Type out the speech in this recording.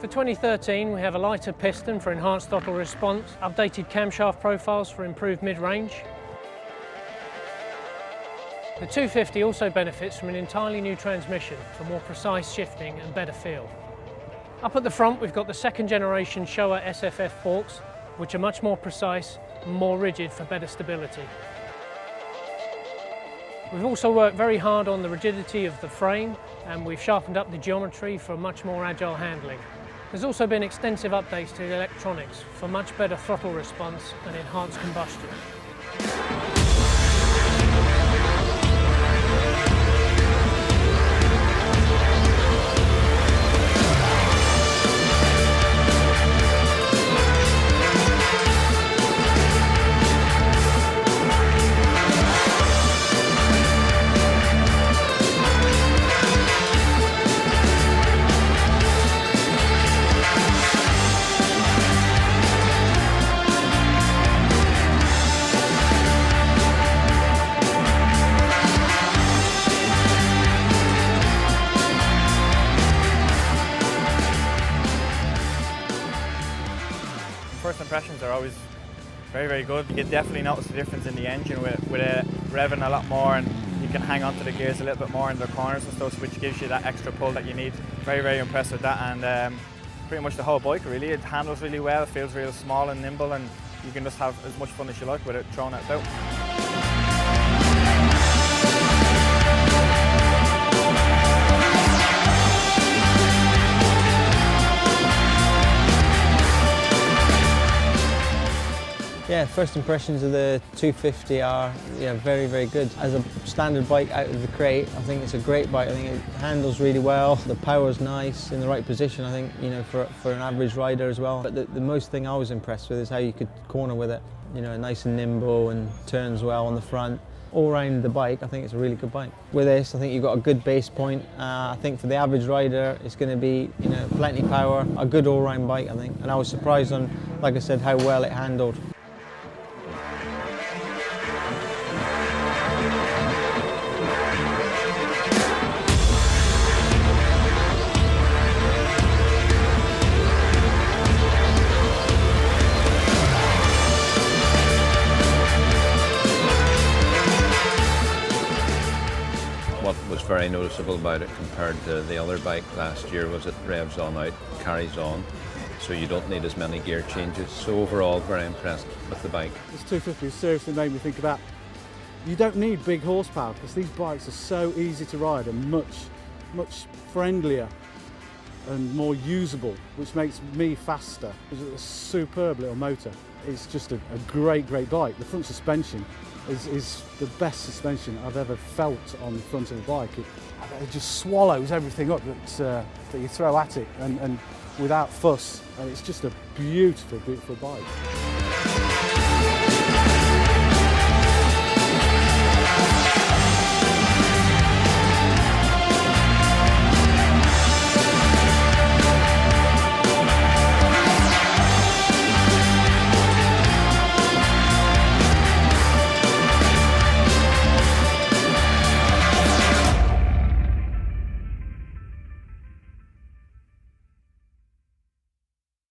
For 2013, we have a lighter piston for enhanced throttle response, updated camshaft profiles for improved mid-range. The 250 also benefits from an entirely new transmission for more precise shifting and better feel. Up at the front, we've got the second generation Showa SFF forks, which are much more precise and more rigid for better stability. We've also worked very hard on the rigidity of the frame, and we've sharpened up the geometry for much more agile handling. There's also been extensive updates to the electronics for much better throttle response and enhanced combustion. First impressions are always very, very good. You can definitely notice the difference in the engine with it revving a lot more, and you can hang on to the gears a little bit more in the corners and stuff, which gives you that extra pull that you need. Very, very impressed with that, and pretty much the whole bike really. It handles really well, it feels real small and nimble, and you can just have as much fun as you like with it throwing it about. Yeah, first impressions of the 250 are very, very good. As a standard bike out of the crate, I think it's a great bike. I think it handles really well. The power's nice, in the right position, I think, for an average rider as well. But the most thing I was impressed with is how you could corner with it. Nice and nimble and turns well on the front. All around the bike, I think it's a really good bike. With this, I think you've got a good base point. I think for the average rider, it's going to be, plenty power, a good all-round bike, I think. And I was surprised on, like I said, how well it handled. What was very noticeable about it compared to the other bike last year was it revs on out, carries on, so you don't need as many gear changes. So overall, very impressed with the bike. This 250 seriously made me think about, you don't need big horsepower because these bikes are so easy to ride and much friendlier and more usable, which makes me faster. It's a superb little motor. It's just a great bike. The front suspension is the best suspension I've ever felt on the front of the bike. It just swallows everything up that you throw at it and without fuss, and it's just a beautiful, beautiful bike.